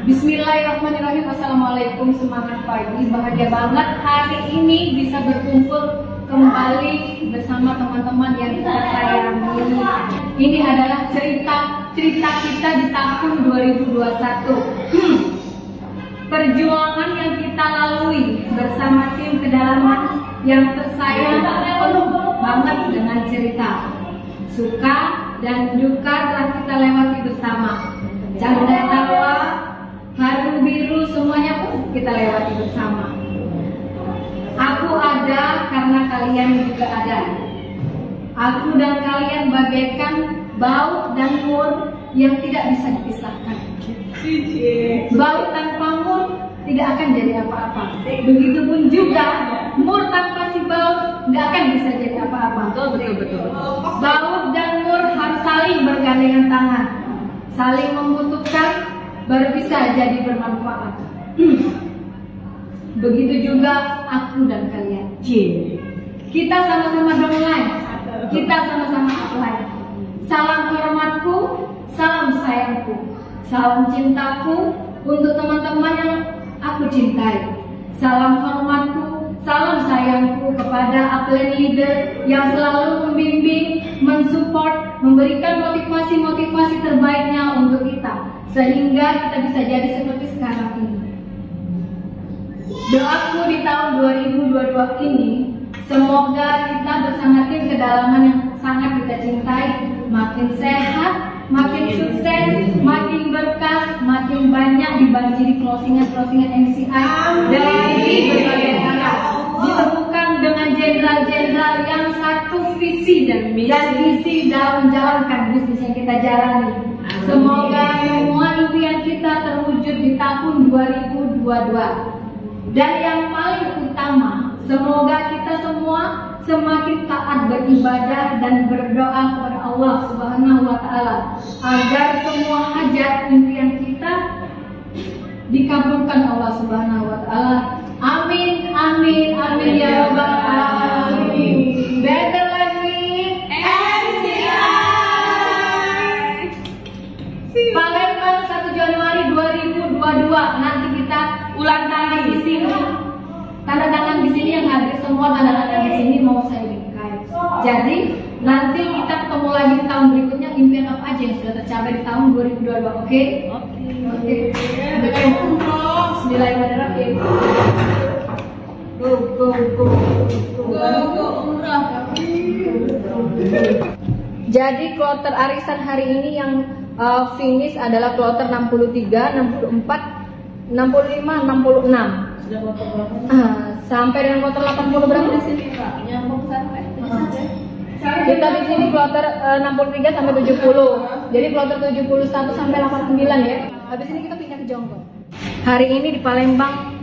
Bismillahirrahmanirrahim. Assalamualaikum, semangat pagi. Bahagia banget hari ini bisa berkumpul kembali bersama teman-teman yang kita sayangi. Ini adalah cerita kita di tahun 2021. Perjuangan yang kita lalui bersama tim kedalaman yang tersayang penuh banget dengan cerita. Suka dan duka telah kita lewati bersama. Canda tawa, haru biru, semuanya pun kita lewati bersama. Aku ada karena kalian juga ada. Aku dan kalian bagaikan baut dan mur yang tidak bisa dipisahkan. Baut tanpa mur tidak akan jadi apa-apa. Begitupun juga mur tanpa si baut nggak akan bisa jadi apa-apa. Betul. Baut dan mur harus saling bergandengan tangan, saling membutuhkan, baru bisa jadi bermanfaat. Begitu juga aku dan kalian. Kita sama-sama downline, kita sama-sama upline. Salam hormatku, salam sayangku, salam cintaku untuk teman-teman yang aku cintai. Salam hormatku, salam sayangku kepada upline leader yang selalu membimbing, mensupport, memberikan motivasi-motivasi terbaiknya untuk kita, sehingga kita bisa jadi seperti sekarang ini. Doaku di tahun 2022 ini, semoga kita bersama tim kedalaman yang sangat kita cintai makin sehat, makin sukses, makin berkah, makin banyak dibanjiri closingan MCI dari berbagai arah, ditemukan dengan jenderal-jenderal yang satu visi dan misi dalam menjalankan bisnis yang kita jalani. Semoga semua impian kita terwujud di tahun 2022. Dan yang paling utama, semoga kita semua semakin taat beribadah dan berdoa kepada Allah Subhanahu wa Ta'ala agar semua hajat impian kita dikabulkan Allah Subhanahu wa Ta'ala. Amin, amin, amin ya rabbal alamin. Better lagi, MCI. Palembang 1 Januari 2022 nanti kita ulang tahun di sini. Tanda tangan di sini yang hadir semua tanda tangan di sini mau saya bingkai. Jadi nanti kita ketemu lagi di tahun berikutnya. Impian apa aja yang sudah tercapai di tahun 2022? Oke? Oke. Bismillahirrahmanirrahim. Go umrah. Jadi kloter arisan hari ini yang finish adalah kloter 63, 64, 65, 66. Sampai dengan kloter 80 berapa di sini? Kita di sini kloter 63 sampai 70. Jadi kloter 71 sampai 89 ya. Habis ini kita pindah ke Jonggol. Hari ini di Palembang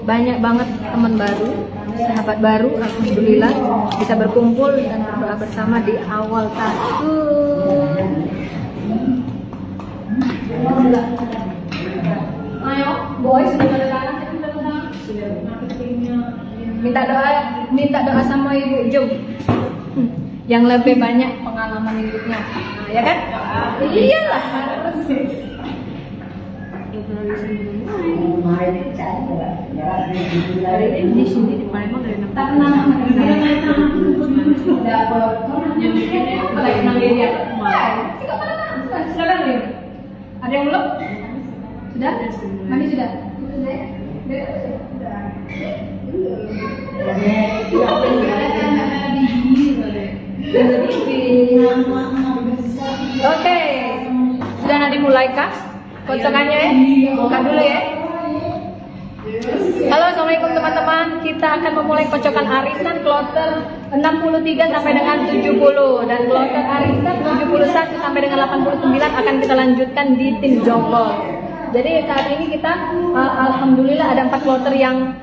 banyak banget teman baru, sahabat baru. Alhamdulillah bisa berkumpul dan berdoa bersama di awal tahun. Ayo, boys, minta doa sama Ibu Jum yang lebih banyak pengalaman hidupnya, ya kan? Iyalah harus. Hari ini di sini di Palembang dari silakan nih. Ada yang belum? Sudah? Mami sudah? Oke, sudah nanti mulai kah kocokannya ya? Buka dulu ya. Halo, assalamualaikum teman-teman. Kita akan memulai kocokan arisan kloter 63 sampai dengan 70 dan kloter arisan 71 sampai dengan 89 akan kita lanjutkan di tim Jonggol. Jadi saat ini kita alhamdulillah ada 4 kloter yang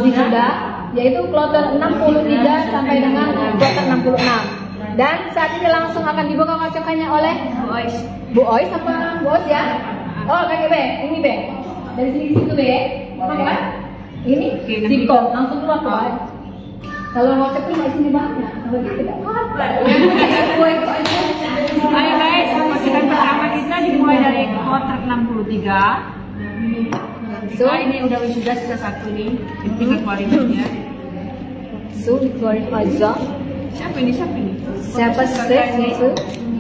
wisuda, yaitu kloter 63 sampai dengan kloter 66. Dan saat ini langsung akan dibuka kocokannya oleh Bu Ois apa Bu Ois ya? Oh kakek B, ini B. Dari sini ke situ B. Oke. Ini Siko, langsung keluar ke bawah. Kalau mau cepet di sini banget, kalau gitu tidak apa. Ayo guys, pasukan pertama kita dimulai dari kloter 63 So ini udah wisuda sisa 1 nih. Tinggal keluarin aja. So dikeluarin aja. Siapa ini? Siapa sih?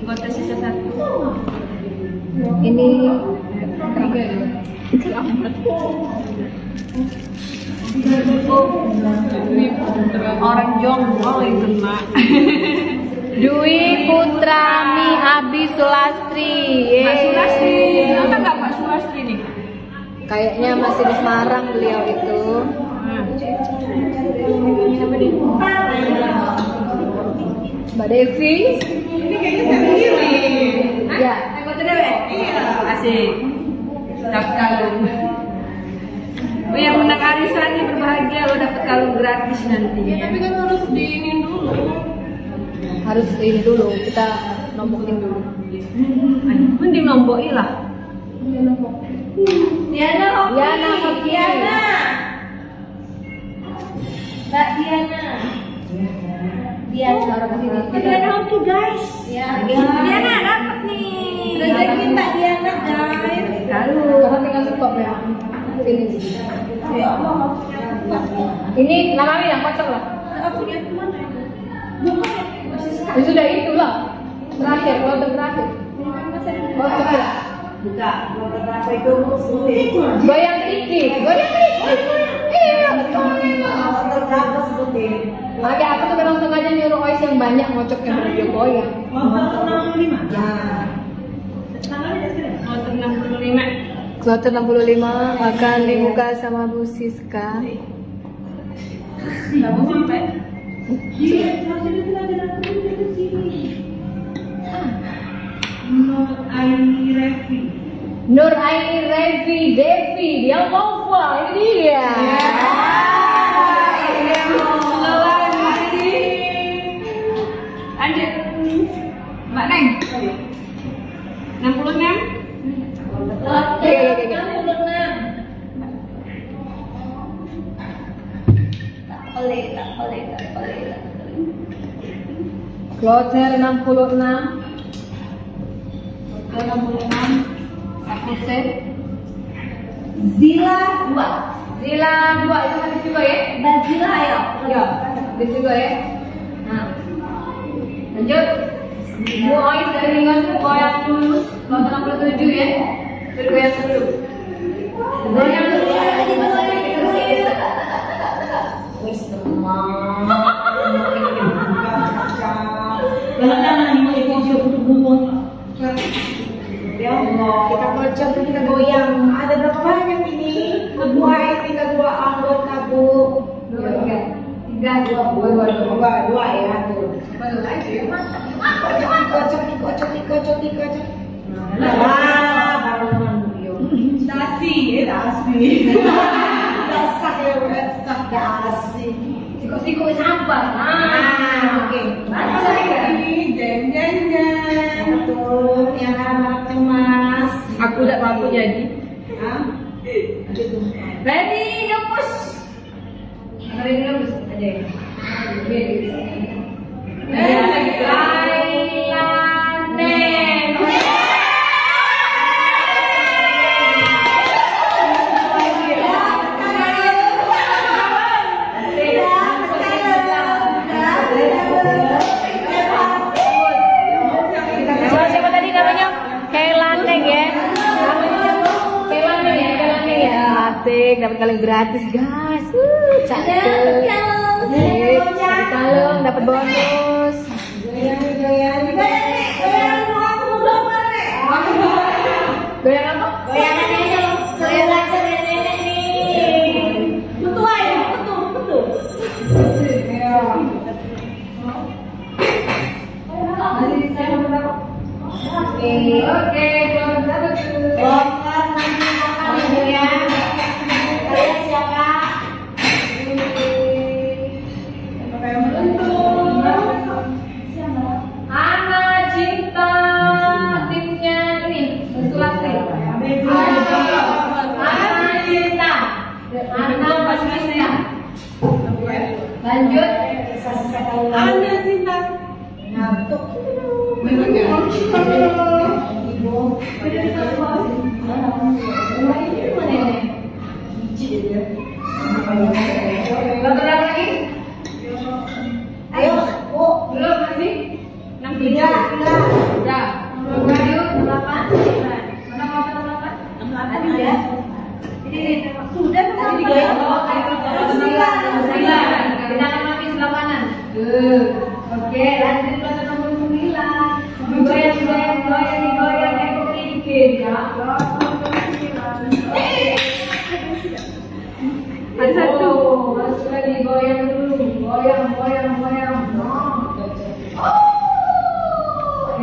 Kota sisa 1. Ini orang Jonggol yang kena. Dwi Putrami Abi Sulastri. Pak Sulastri, apa nggak Pak Sulastri nih? Kayaknya masih di Semarang beliau itu. Siapa nih? Mbak Devi. Ini kayaknya saya sendiri. Ya. Anggota dewek? Iya. Asik. Dapat kalung. Oh, yang menang arisan nih berbahagia lo dapat kalung gratis nanti. Ya, tapi kan harus diinin dulu. Harus ini dulu, kita nombokin dulu. Mending nomboi lah. Diana Hoki. Mbak Diana. Diana orang sini. Diana Hoki guys. Ya, Diana dapat nih. rezeki Mbak Diana guys. Kalung. Kamu tinggal stop ya. Ini. Ini lama yang kocok lah. Aku lihat kemana? Ya sudah itulah. Terakhir, kalau terakhir. Kocok ya. Buka. Itu Goyang sedikit. Iya, betul. Makanya aku tuh kadang sengaja nyuruh Ois yang banyak ngocok yang video goyang. Kloter 65 makan dibuka sama Bu Siska. Nur Aini Revi Devi dia mau ini dia. Lanjut. Mbak Neng. 66. Oke. Kloter 66. Aku set. Zila 2 itu habis juga ya? Zila ayo. Ya, habis juga ya. Nah, lanjut. Bu Ois dari Lingas goyang dulu. Kloter 67 ya. Bergoyang dulu. Goyang dulu. Wis teman. Ya Allah, kita kocok kita goyang. Ada berapa banyak ini? Buat kita 2 anggota Bu. 2 ya. Kocok. Baru dasi. Dasak ya, dasi. Siko sabar. Oke. Jeng. Betul, yang anak cemas. Aku udah mampu jadi. Ready, ngepus. Ready, ngepus aja ya. Siapa tadi namanya? Kelaneng ya. Kelaneng ya. Asik, dapat kalung gratis guys. Cakep. Dapat kalung, dapat bonus. Goyang apa? Goyang nenek nih. Betul. Oke, selamat datang. Ya. Kalian siapa? Ana Cinta, timnya ini Sulastri. Ana Cinta. Lanjut. Ana Cinta. Ngantuk. Ibu. Tadi udah. Jadi sudah tadi digoyang. Kita lagi sebelah kanan. Oke, lanjut kloter nomor 9. Goyang, dikit ya. Ada satu. Masuk lagi, goyang dulu. Goyang.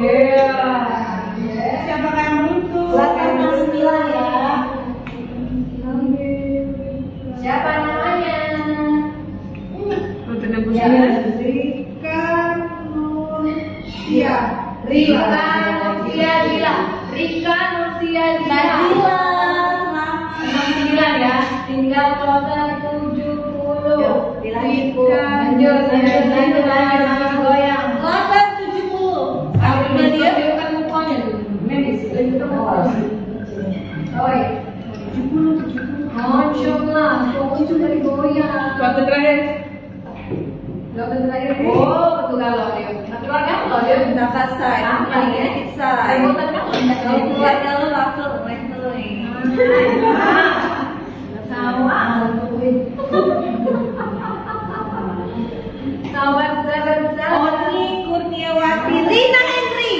Iya. Siapa yang butuh? Kloter nomor 9 ya. Siapa namanya? Kloter nomor 9. Rika Nursia Zila. Nomor 9 ya. Tinggal kloter 70. Lanjut. Goyang. Kloter 70. Sampai dia bukan mukanya tuh. Memis. Oi. 70. Masya-Allah. Itu dari goyang. Kloter terakhir. Kloter terakhir. Oh, betul kalau dia. Keluar kan kalau dia bisa kasar. Paling enak saya. Kalau keluarga lo langsung sahabat. Oni Kurniawati Lina Henry.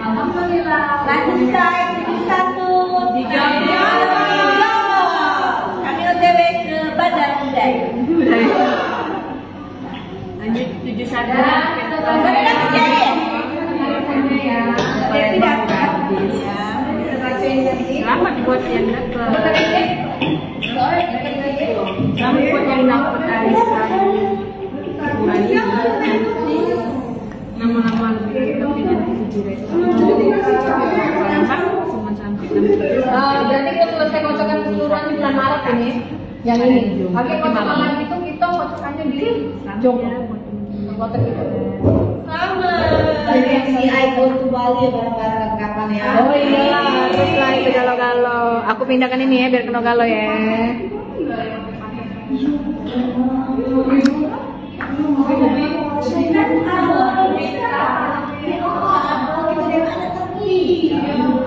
Alhamdulillah. Lanjut saya 71 dijawab. Kami OTW ke Bandar Udai. Lanjut 71. Selamat buat yang dapat. Selamat buat yang dapat arisan. Nama-nama berarti kita selesai kocokan keseluruhan di bulan Maret ini. Yang ini. Oke, kocokan lagi itu kita kocokannya di Jogja. Kotak itu. sama. Jadi si Aiko tuh Bali bareng-bareng kapan ya? Oh iya, harus lah itu galau-galau. Aku pindahkan ini ya biar kena galau ya.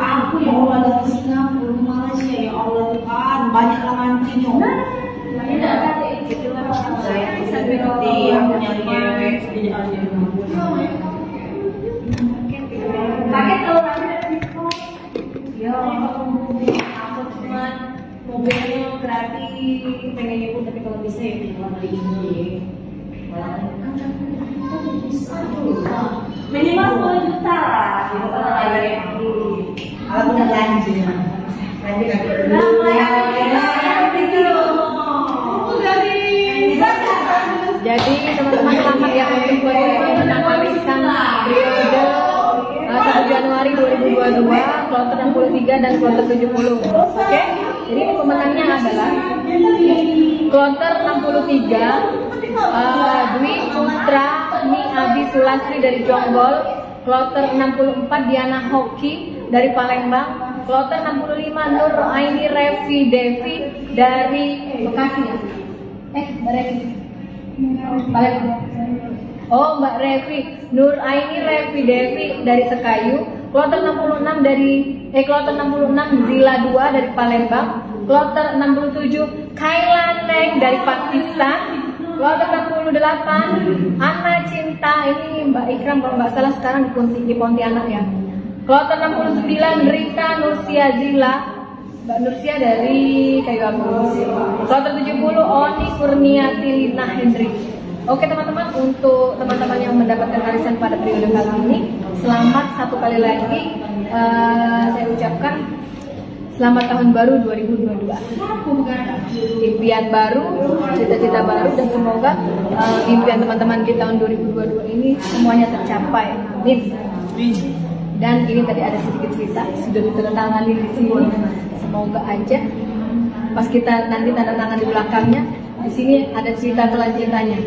Aku yang ada di Singapura, Malaysia, ya Allah Tuhan, banyak antrinya. Saya bisa berarti aku nyari kaget kalau nanti ada diskon. Ya, aku cuma mobilnya gratis, pengen ikut tapi kalau bisa ya cuma beli ini. Minimal 10 juta lah, gitu kalau lagi kalau udah lanjut Jadi teman-teman selamat ya untuk pemenang arisan periode 1 Januari 2022 kloter 63 dan kloter 70. Oke? Jadi pemenangnya adalah kloter 63 Dwi Putra Mi Abi Sulastri dari Jonggol, kloter 64 Diana Hoki dari Palembang, kloter 65 Nur Aini Revi Devi dari Bekasi. Mbak Revi. Palembang. Oh, Mbak Revi, Nur Aini Revi Devi dari Sekayu, kloter 66 Zila 2 dari Palembang, kloter 67 Kailan Neng dari Pakistan, kloter 68 Anna Cinta, ini Mbak Ikram kalau nggak salah sekarang di Pontianak ya. Kloter 69 Rita Nursia Zila, Mbak Nursia dari Kayu Agung. Kloter 70 Oni Kurniati Lina Hendrik. Oke teman-teman, untuk teman-teman yang mendapatkan arisan pada periode kali ini, selamat satu kali lagi saya ucapkan selamat tahun baru 2022. Impian baru, cita-cita baru, dan semoga impian teman-teman di tahun 2022 ini semuanya tercapai. Amin. Dan ini tadi ada sedikit cerita sudah ditandatangani di sini. Semoga aja pas kita nanti tanda tangan di belakangnya, di sini ada cerita kelanjutannya.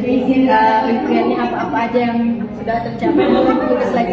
Impiannya apa-apa aja yang sudah tercapai, tulis lagi